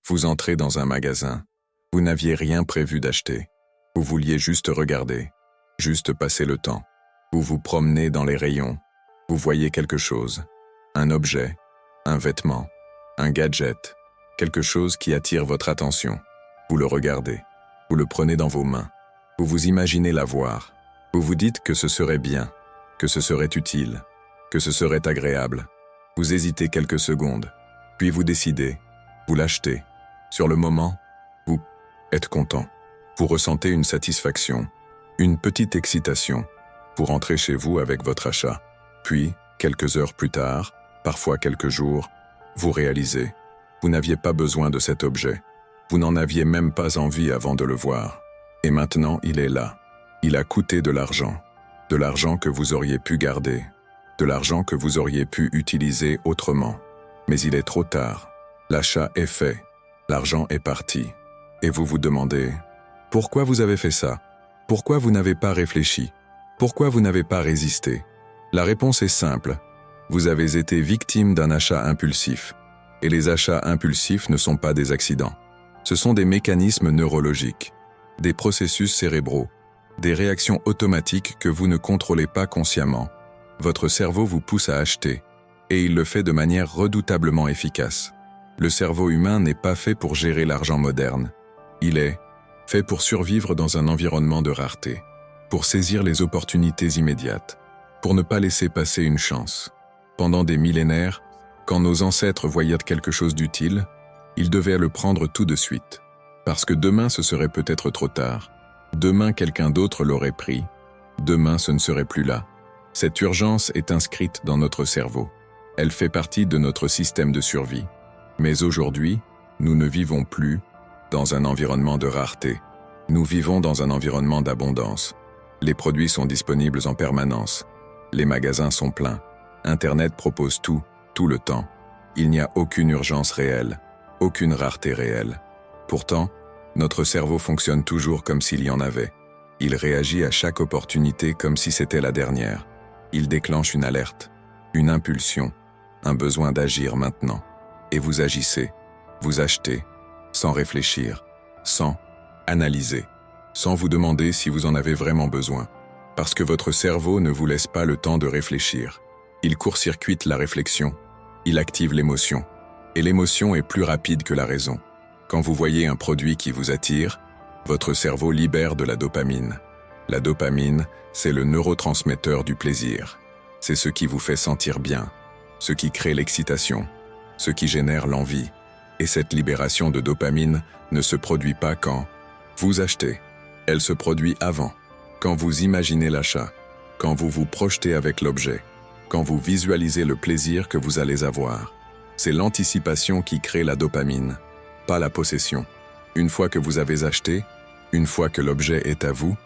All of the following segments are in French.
Vous entrez dans un magasin. Vous n'aviez rien prévu d'acheter. Vous vouliez juste regarder, juste passer le temps. Vous vous promenez dans les rayons. Vous voyez quelque chose, un objet, un vêtement, un gadget, quelque chose qui attire votre attention. Vous le regardez, vous le prenez dans vos mains. Vous vous imaginez l'avoir. Vous vous dites que ce serait bien, que ce serait utile, que ce serait agréable. Vous hésitez quelques secondes, puis vous décidez, vous l'achetez. Sur le moment, vous êtes content. Vous ressentez une satisfaction, une petite excitation. Vous rentrez chez vous avec votre achat. Puis, quelques heures plus tard, parfois quelques jours, vous réalisez, vous n'aviez pas besoin de cet objet. Vous n'en aviez même pas envie avant de le voir. Et maintenant, il est là. Il a coûté de l'argent que vous auriez pu garder, de l'argent que vous auriez pu utiliser autrement. Mais il est trop tard. L'achat est fait. L'argent est parti. Et vous vous demandez, pourquoi vous avez fait ça? Pourquoi vous n'avez pas réfléchi? Pourquoi vous n'avez pas résisté? La réponse est simple. Vous avez été victime d'un achat impulsif. Et les achats impulsifs ne sont pas des accidents. Ce sont des mécanismes neurologiques, des processus cérébraux, des réactions automatiques que vous ne contrôlez pas consciemment. Votre cerveau vous pousse à acheter, et il le fait de manière redoutablement efficace. Le cerveau humain n'est pas fait pour gérer l'argent moderne. Il est fait pour survivre dans un environnement de rareté, pour saisir les opportunités immédiates, pour ne pas laisser passer une chance. Pendant des millénaires, quand nos ancêtres voyaient quelque chose d'utile, ils devaient le prendre tout de suite, parce que demain ce serait peut-être trop tard. Demain quelqu'un d'autre l'aurait pris. Demain ce ne serait plus là. Cette urgence est inscrite dans notre cerveau. Elle fait partie de notre système de survie. Mais aujourd'hui, nous ne vivons plus dans un environnement de rareté. Nous vivons dans un environnement d'abondance. Les produits sont disponibles en permanence. Les magasins sont pleins. Internet propose tout le temps. Il n'y a aucune urgence réelle, aucune rareté réelle. Pourtant, notre cerveau fonctionne toujours comme s'il y en avait. Il réagit à chaque opportunité comme si c'était la dernière. Il déclenche une alerte, une impulsion, un besoin d'agir maintenant. Et vous agissez, vous achetez, sans réfléchir, sans analyser, sans vous demander si vous en avez vraiment besoin. Parce que votre cerveau ne vous laisse pas le temps de réfléchir. Il court-circuite la réflexion, il active l'émotion. Et l'émotion est plus rapide que la raison. Quand vous voyez un produit qui vous attire, votre cerveau libère de la dopamine. La dopamine, c'est le neurotransmetteur du plaisir. C'est ce qui vous fait sentir bien, ce qui crée l'excitation, ce qui génère l'envie. Et cette libération de dopamine ne se produit pas quand vous achetez. Elle se produit avant, quand vous imaginez l'achat, quand vous vous projetez avec l'objet, quand vous visualisez le plaisir que vous allez avoir. C'est l'anticipation qui crée la dopamine, pas la possession. Une fois que vous avez acheté, une fois que l'objet est à vous,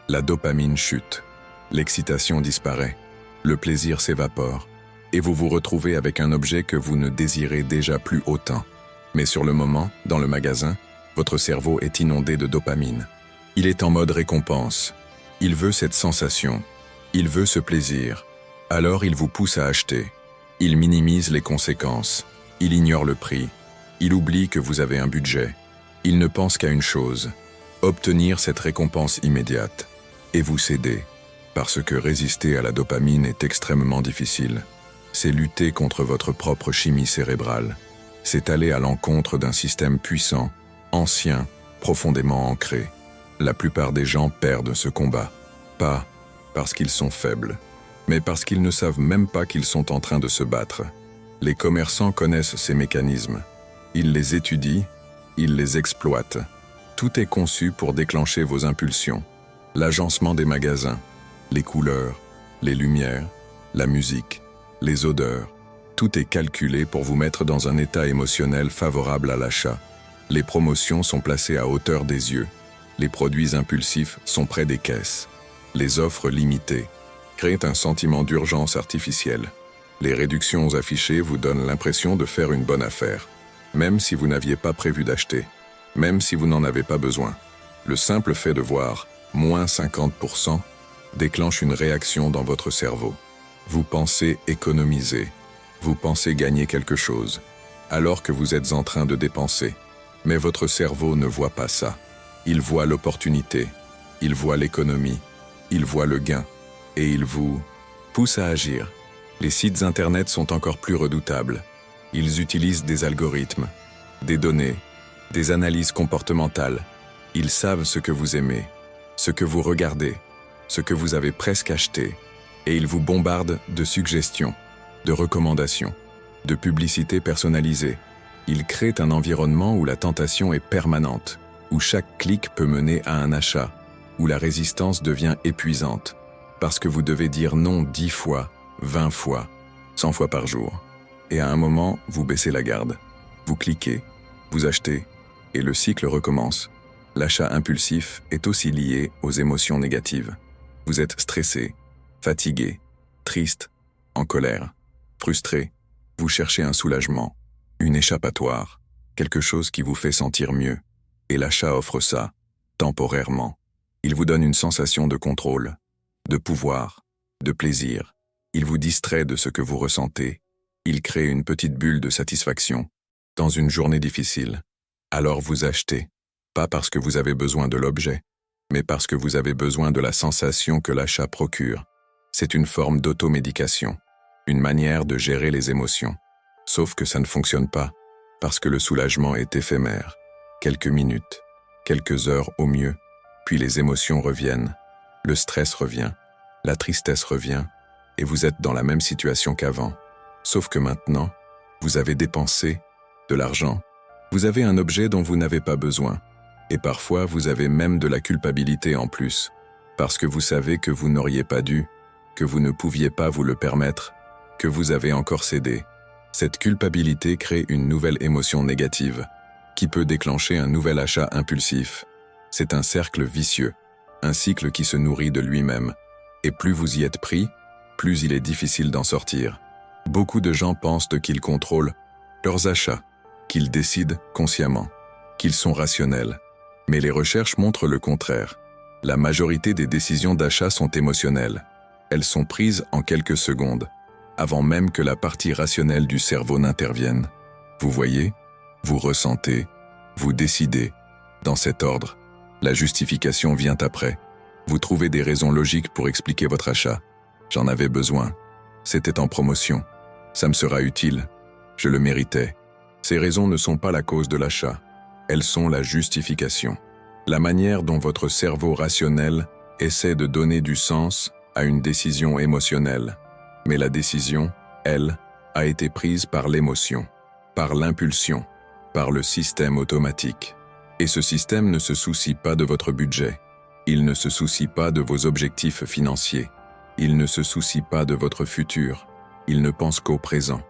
la dopamine chute. L'excitation disparaît, le plaisir s'évapore, et vous vous retrouvez avec un objet que vous ne désirez déjà plus autant. Mais sur le moment, dans le magasin, votre cerveau est inondé de dopamine. Il est en mode récompense. Il veut cette sensation. Il veut ce plaisir. Alors il vous pousse à acheter. Il minimise les conséquences. Il ignore le prix. Il oublie que vous avez un budget. Il ne pense qu'à une chose, obtenir cette récompense immédiate. Et vous cédez, parce que résister à la dopamine est extrêmement difficile. C'est lutter contre votre propre chimie cérébrale. C'est aller à l'encontre d'un système puissant, ancien, profondément ancré. La plupart des gens perdent ce combat. Pas parce qu'ils sont faibles, mais parce qu'ils ne savent même pas qu'ils sont en train de se battre. Les commerçants connaissent ces mécanismes. Ils les étudient, ils les exploitent. Tout est conçu pour déclencher vos impulsions. L'agencement des magasins, les couleurs, les lumières, la musique, les odeurs. Tout est calculé pour vous mettre dans un état émotionnel favorable à l'achat. Les promotions sont placées à hauteur des yeux. Les produits impulsifs sont près des caisses. Les offres limitées créent un sentiment d'urgence artificielle. Les réductions affichées vous donnent l'impression de faire une bonne affaire, même si vous n'aviez pas prévu d'acheter, même si vous n'en avez pas besoin. Le simple fait de voir « moins 50% » déclenche une réaction dans votre cerveau. Vous pensez économiser, vous pensez gagner quelque chose, alors que vous êtes en train de dépenser. Mais votre cerveau ne voit pas ça. Il voit l'opportunité, il voit l'économie, il voit le gain, et il vous pousse à agir. Les sites internet sont encore plus redoutables. Ils utilisent des algorithmes, des données, des analyses comportementales. Ils savent ce que vous aimez, ce que vous regardez, ce que vous avez presque acheté, et ils vous bombardent de suggestions, de recommandations, de publicités personnalisées. Ils créent un environnement où la tentation est permanente, où chaque clic peut mener à un achat, où la résistance devient épuisante, parce que vous devez dire non 10 fois, 20 fois, 100 fois par jour. Et à un moment, vous baissez la garde. Vous cliquez, vous achetez, et le cycle recommence. L'achat impulsif est aussi lié aux émotions négatives. Vous êtes stressé, fatigué, triste, en colère, frustré. Vous cherchez un soulagement, une échappatoire, quelque chose qui vous fait sentir mieux. Et l'achat offre ça, temporairement. Il vous donne une sensation de contrôle, de pouvoir, de plaisir. Il vous distrait de ce que vous ressentez. Il crée une petite bulle de satisfaction dans une journée difficile. Alors vous achetez, pas parce que vous avez besoin de l'objet, mais parce que vous avez besoin de la sensation que l'achat procure. C'est une forme d'automédication, une manière de gérer les émotions. Sauf que ça ne fonctionne pas, parce que le soulagement est éphémère. Quelques minutes, quelques heures au mieux, puis les émotions reviennent, le stress revient, la tristesse revient, et vous êtes dans la même situation qu'avant. Sauf que maintenant, vous avez dépensé de l'argent, vous avez un objet dont vous n'avez pas besoin, et parfois vous avez même de la culpabilité en plus, parce que vous savez que vous n'auriez pas dû, que vous ne pouviez pas vous le permettre, que vous avez encore cédé. Cette culpabilité crée une nouvelle émotion négative, qui peut déclencher un nouvel achat impulsif. C'est un cercle vicieux, un cycle qui se nourrit de lui-même, et plus vous y êtes pris, plus il est difficile d'en sortir. Beaucoup de gens pensent qu'ils contrôlent leurs achats, qu'ils décident consciemment, qu'ils sont rationnels. Mais les recherches montrent le contraire. La majorité des décisions d'achat sont émotionnelles. Elles sont prises en quelques secondes, avant même que la partie rationnelle du cerveau n'intervienne. Vous voyez, vous ressentez, vous décidez. Dans cet ordre, la justification vient après. Vous trouvez des raisons logiques pour expliquer votre achat. J'en avais besoin. C'était en promotion. Ça me sera utile. Je le méritais. Ces raisons ne sont pas la cause de l'achat. Elles sont la justification. La manière dont votre cerveau rationnel essaie de donner du sens à une décision émotionnelle. Mais la décision, elle, a été prise par l'émotion, par l'impulsion, par le système automatique. Et ce système ne se soucie pas de votre budget. Il ne se soucie pas de vos objectifs financiers. Il ne se soucie pas de votre futur. Il ne pense qu'au présent,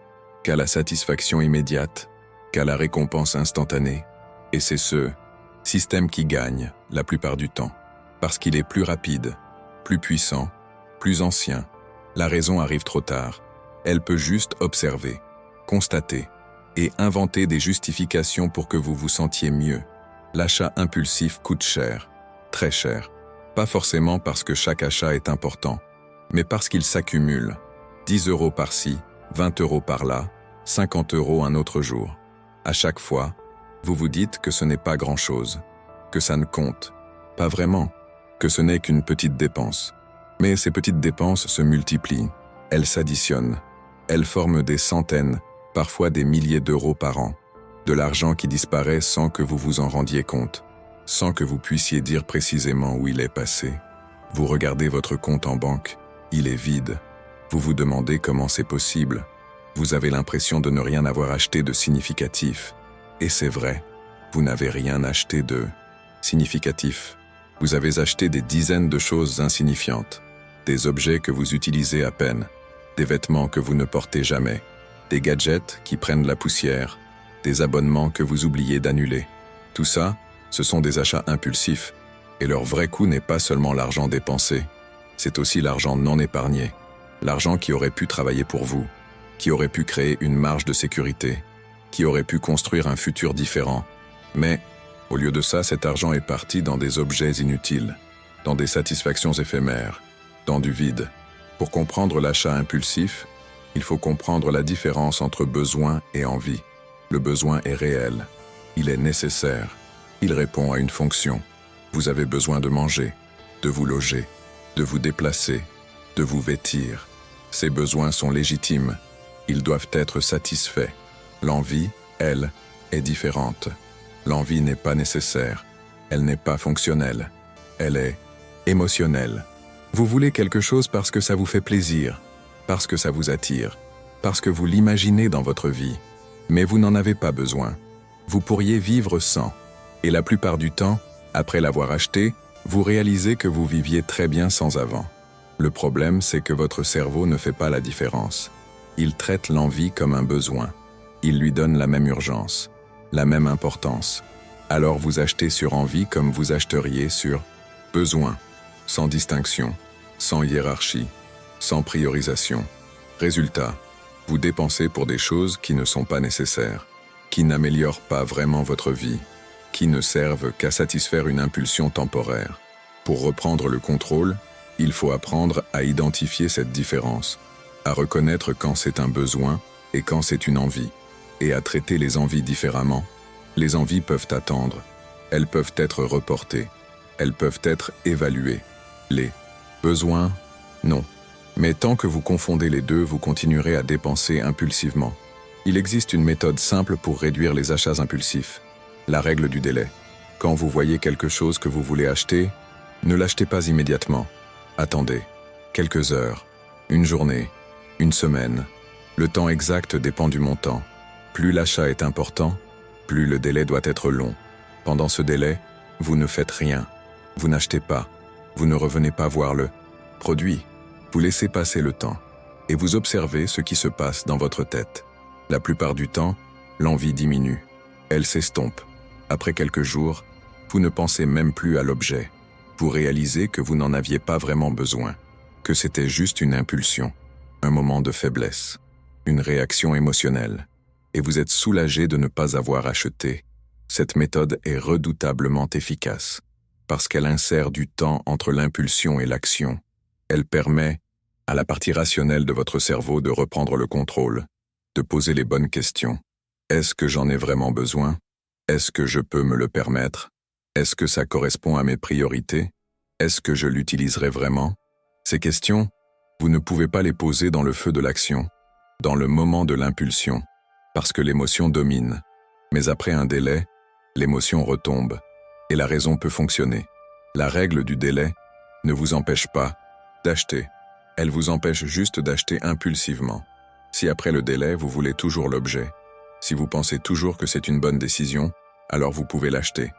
qu'à la satisfaction immédiate, qu'à la récompense instantanée. Et c'est ce système qui gagne la plupart du temps, parce qu'il est plus rapide, plus puissant, plus ancien. La raison arrive trop tard. Elle peut juste observer, constater et inventer des justifications pour que vous vous sentiez mieux. L'achat impulsif coûte cher, très cher. Pas forcément parce que chaque achat est important, mais parce qu'il s'accumule. 10 € par-ci, 20 € par-là, 50 € un autre jour. À chaque fois, vous vous dites que ce n'est pas grand-chose, que ça ne compte, pas vraiment, que ce n'est qu'une petite dépense. Mais ces petites dépenses se multiplient, elles s'additionnent, elles forment des centaines, parfois des milliers d'euros par an. De l'argent qui disparaît sans que vous vous en rendiez compte, sans que vous puissiez dire précisément où il est passé. Vous regardez votre compte en banque, il est vide. Vous vous demandez comment c'est possible. Vous avez l'impression de ne rien avoir acheté de significatif. Et c'est vrai, vous n'avez rien acheté de significatif. Vous avez acheté des dizaines de choses insignifiantes, des objets que vous utilisez à peine, des vêtements que vous ne portez jamais, des gadgets qui prennent la poussière, des abonnements que vous oubliez d'annuler. Tout ça, ce sont des achats impulsifs, et leur vrai coût n'est pas seulement l'argent dépensé, c'est aussi l'argent non épargné, l'argent qui aurait pu travailler pour vous, qui aurait pu créer une marge de sécurité, qui aurait pu construire un futur différent. Mais, au lieu de ça, cet argent est parti dans des objets inutiles, dans des satisfactions éphémères, dans du vide. Pour comprendre l'achat impulsif, il faut comprendre la différence entre besoin et envie. Le besoin est réel. Il est nécessaire. Il répond à une fonction. Vous avez besoin de manger, de vous loger, de vous déplacer, de vous vêtir. Ces besoins sont légitimes. Ils doivent être satisfaits. L'envie, elle, est différente. L'envie n'est pas nécessaire. Elle n'est pas fonctionnelle. Elle est émotionnelle. Vous voulez quelque chose parce que ça vous fait plaisir, parce que ça vous attire, parce que vous l'imaginez dans votre vie. Mais vous n'en avez pas besoin. Vous pourriez vivre sans. Et la plupart du temps, après l'avoir acheté, vous réalisez que vous viviez très bien sans avant. Le problème, c'est que votre cerveau ne fait pas la différence. Il traite l'envie comme un besoin. Il lui donne la même urgence, la même importance. Alors vous achetez sur envie comme vous achèteriez sur besoin, sans distinction, sans hiérarchie, sans priorisation. Résultat, vous dépensez pour des choses qui ne sont pas nécessaires, qui n'améliorent pas vraiment votre vie, qui ne servent qu'à satisfaire une impulsion temporaire. Pour reprendre le contrôle, il faut apprendre à identifier cette différence, à reconnaître quand c'est un besoin et quand c'est une envie, et à traiter les envies différemment. Les envies peuvent attendre, elles peuvent être reportées, elles peuvent être évaluées. Les besoins, non. Mais tant que vous confondez les deux, vous continuerez à dépenser impulsivement. Il existe une méthode simple pour réduire les achats impulsifs. La règle du délai. Quand vous voyez quelque chose que vous voulez acheter, ne l'achetez pas immédiatement. Attendez. Quelques heures, une journée, une semaine. Le temps exact dépend du montant. Plus l'achat est important, plus le délai doit être long. Pendant ce délai, vous ne faites rien. Vous n'achetez pas. Vous ne revenez pas voir le produit. Vous laissez passer le temps. Et vous observez ce qui se passe dans votre tête. La plupart du temps, l'envie diminue. Elle s'estompe. Après quelques jours, vous ne pensez même plus à l'objet. Vous réalisez que vous n'en aviez pas vraiment besoin, que c'était juste une impulsion, un moment de faiblesse, une réaction émotionnelle. Et vous êtes soulagé de ne pas avoir acheté. Cette méthode est redoutablement efficace, parce qu'elle insère du temps entre l'impulsion et l'action. Elle permet à la partie rationnelle de votre cerveau de reprendre le contrôle, de poser les bonnes questions. Est-ce que j'en ai vraiment besoin? Est-ce que je peux me le permettre? Est-ce que ça correspond à mes priorités? Est-ce que je l'utiliserai vraiment? Ces questions, vous ne pouvez pas les poser dans le feu de l'action, dans le moment de l'impulsion, parce que l'émotion domine. Mais après un délai, l'émotion retombe, et la raison peut fonctionner. La règle du délai ne vous empêche pas d'acheter. Elle vous empêche juste d'acheter impulsivement. Si après le délai, vous voulez toujours l'objet, si vous pensez toujours que c'est une bonne décision, alors vous pouvez l'acheter.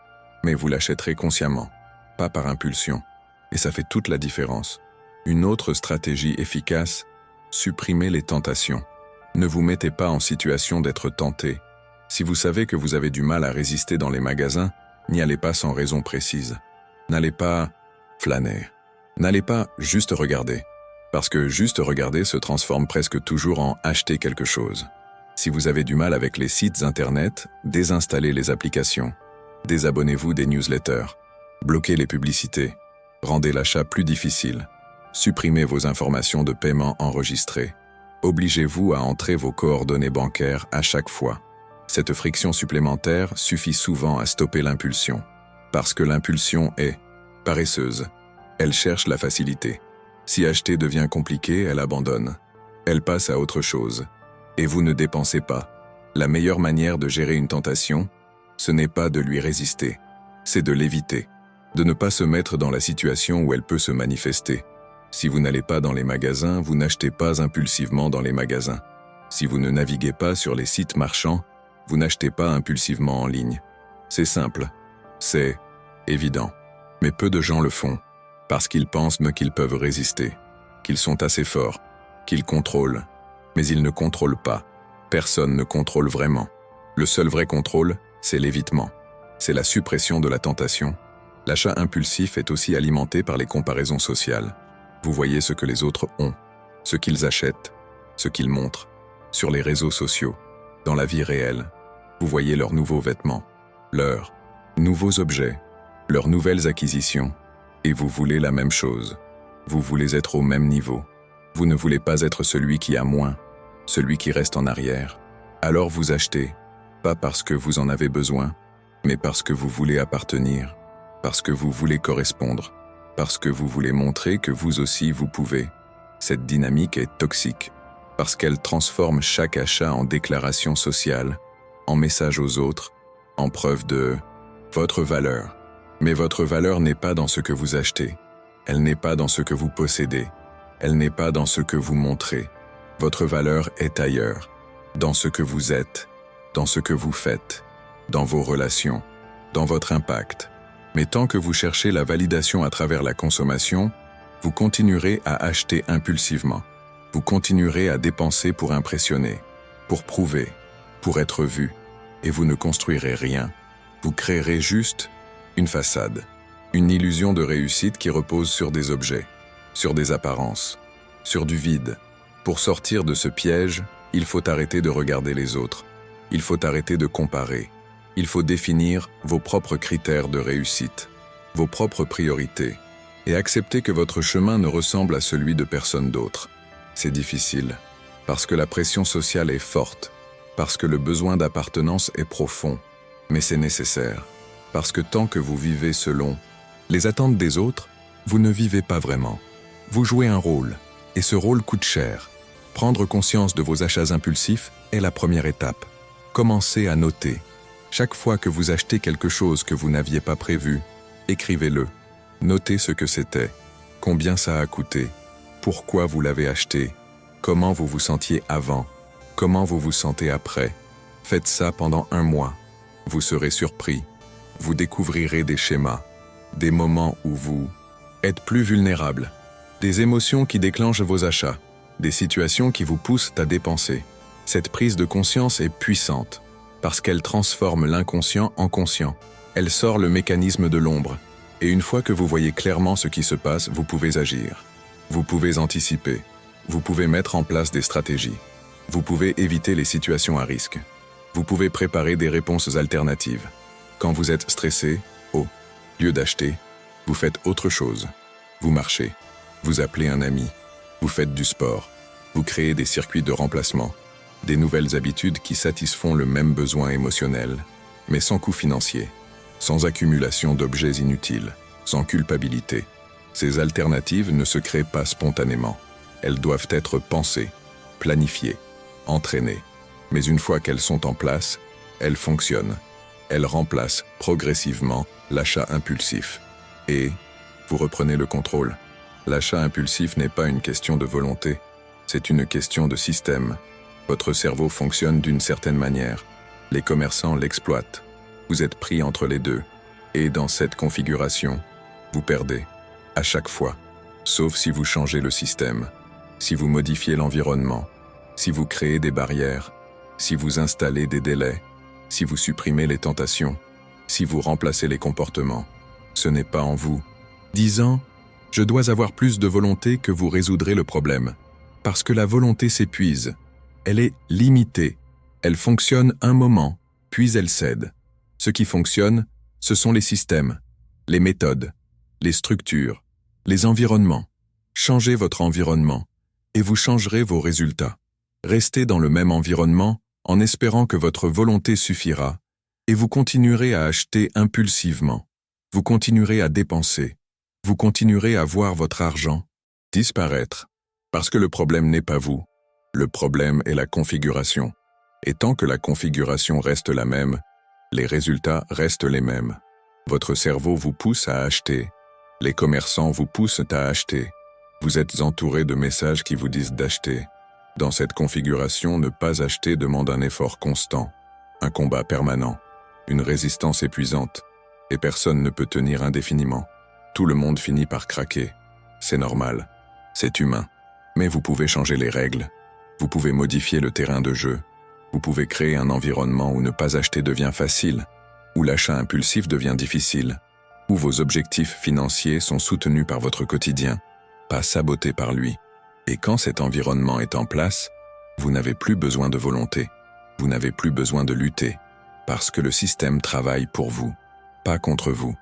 Mais vous l'achèterez consciemment, pas par impulsion. Et ça fait toute la différence. Une autre stratégie efficace, supprimez les tentations. Ne vous mettez pas en situation d'être tenté. Si vous savez que vous avez du mal à résister dans les magasins, n'y allez pas sans raison précise. N'allez pas flâner. N'allez pas juste regarder. Parce que juste regarder se transforme presque toujours en acheter quelque chose. Si vous avez du mal avec les sites internet, désinstallez les applications. Désabonnez-vous des newsletters. Bloquez les publicités. Rendez l'achat plus difficile. Supprimez vos informations de paiement enregistrées. Obligez-vous à entrer vos coordonnées bancaires à chaque fois. Cette friction supplémentaire suffit souvent à stopper l'impulsion. Parce que l'impulsion est paresseuse. Elle cherche la facilité. Si acheter devient compliqué, elle abandonne. Elle passe à autre chose. Et vous ne dépensez pas. La meilleure manière de gérer une tentation, ce n'est pas de lui résister, c'est de l'éviter, de ne pas se mettre dans la situation où elle peut se manifester. Si vous n'allez pas dans les magasins, vous n'achetez pas impulsivement dans les magasins. Si vous ne naviguez pas sur les sites marchands, vous n'achetez pas impulsivement en ligne. C'est simple, c'est évident. Mais peu de gens le font, parce qu'ils pensent qu'ils peuvent résister, qu'ils sont assez forts, qu'ils contrôlent. Mais ils ne contrôlent pas. Personne ne contrôle vraiment. Le seul vrai contrôle, c'est l'évitement. C'est la suppression de la tentation. L'achat impulsif est aussi alimenté par les comparaisons sociales. Vous voyez ce que les autres ont, ce qu'ils achètent, ce qu'ils montrent, sur les réseaux sociaux, dans la vie réelle. Vous voyez leurs nouveaux vêtements, leurs nouveaux objets, leurs nouvelles acquisitions, et vous voulez la même chose. Vous voulez être au même niveau. Vous ne voulez pas être celui qui a moins, celui qui reste en arrière. Alors vous achetez, pas parce que vous en avez besoin, mais parce que vous voulez appartenir, parce que vous voulez correspondre, parce que vous voulez montrer que vous aussi vous pouvez. Cette dynamique est toxique, parce qu'elle transforme chaque achat en déclaration sociale, en message aux autres, en preuve de votre valeur. Mais votre valeur n'est pas dans ce que vous achetez, elle n'est pas dans ce que vous possédez, elle n'est pas dans ce que vous montrez. Votre valeur est ailleurs, dans ce que vous êtes, dans ce que vous faites, dans vos relations, dans votre impact. Mais tant que vous cherchez la validation à travers la consommation, vous continuerez à acheter impulsivement. Vous continuerez à dépenser pour impressionner, pour prouver, pour être vu, et vous ne construirez rien. Vous créerez juste une façade, une illusion de réussite qui repose sur des objets, sur des apparences, sur du vide. Pour sortir de ce piège, il faut arrêter de regarder les autres. Il faut arrêter de comparer. Il faut définir vos propres critères de réussite, vos propres priorités, et accepter que votre chemin ne ressemble à celui de personne d'autre. C'est difficile, parce que la pression sociale est forte, parce que le besoin d'appartenance est profond, mais c'est nécessaire, parce que tant que vous vivez selon les attentes des autres, vous ne vivez pas vraiment. Vous jouez un rôle, et ce rôle coûte cher. Prendre conscience de vos achats impulsifs est la première étape. Commencez à noter. Chaque fois que vous achetez quelque chose que vous n'aviez pas prévu, écrivez-le. Notez ce que c'était, combien ça a coûté, pourquoi vous l'avez acheté, comment vous vous sentiez avant, comment vous vous sentez après. Faites ça pendant 1 mois. Vous serez surpris. Vous découvrirez des schémas, des moments où vous êtes plus vulnérable, des émotions qui déclenchent vos achats, des situations qui vous poussent à dépenser. Cette prise de conscience est puissante, parce qu'elle transforme l'inconscient en conscient. Elle sort le mécanisme de l'ombre. Et une fois que vous voyez clairement ce qui se passe, vous pouvez agir. Vous pouvez anticiper. Vous pouvez mettre en place des stratégies. Vous pouvez éviter les situations à risque. Vous pouvez préparer des réponses alternatives. Quand vous êtes stressé, au lieu d'acheter, vous faites autre chose. Vous marchez. Vous appelez un ami. Vous faites du sport. Vous créez des circuits de remplacement. Des nouvelles habitudes qui satisfont le même besoin émotionnel, mais sans coût financier, sans accumulation d'objets inutiles, sans culpabilité. Ces alternatives ne se créent pas spontanément. Elles doivent être pensées, planifiées, entraînées. Mais une fois qu'elles sont en place, elles fonctionnent. Elles remplacent progressivement l'achat impulsif. Et vous reprenez le contrôle. L'achat impulsif n'est pas une question de volonté, c'est une question de système. Votre cerveau fonctionne d'une certaine manière. Les commerçants l'exploitent. Vous êtes pris entre les deux. Et dans cette configuration, vous perdez. À chaque fois. Sauf si vous changez le système. Si vous modifiez l'environnement. Si vous créez des barrières. Si vous installez des délais. Si vous supprimez les tentations. Si vous remplacez les comportements. Ce n'est pas en vous. Disant « Je dois avoir plus de volonté que vous résoudrez le problème. » Parce que la volonté s'épuise. Elle est limitée. Elle fonctionne un moment, puis elle cède. Ce qui fonctionne, ce sont les systèmes, les méthodes, les structures, les environnements. Changez votre environnement, et vous changerez vos résultats. Restez dans le même environnement en espérant que votre volonté suffira, et vous continuerez à acheter impulsivement. Vous continuerez à dépenser. Vous continuerez à voir votre argent disparaître. Parce que le problème n'est pas vous. Le problème est la configuration. Et tant que la configuration reste la même, les résultats restent les mêmes. Votre cerveau vous pousse à acheter. Les commerçants vous poussent à acheter. Vous êtes entouré de messages qui vous disent d'acheter. Dans cette configuration, ne pas acheter demande un effort constant, un combat permanent, une résistance épuisante, et personne ne peut tenir indéfiniment. Tout le monde finit par craquer. C'est normal. C'est humain. Mais vous pouvez changer les règles. Vous pouvez modifier le terrain de jeu. Vous pouvez créer un environnement où ne pas acheter devient facile, où l'achat impulsif devient difficile, où vos objectifs financiers sont soutenus par votre quotidien, pas sabotés par lui. Et quand cet environnement est en place, vous n'avez plus besoin de volonté. Vous n'avez plus besoin de lutter, parce que le système travaille pour vous, pas contre vous.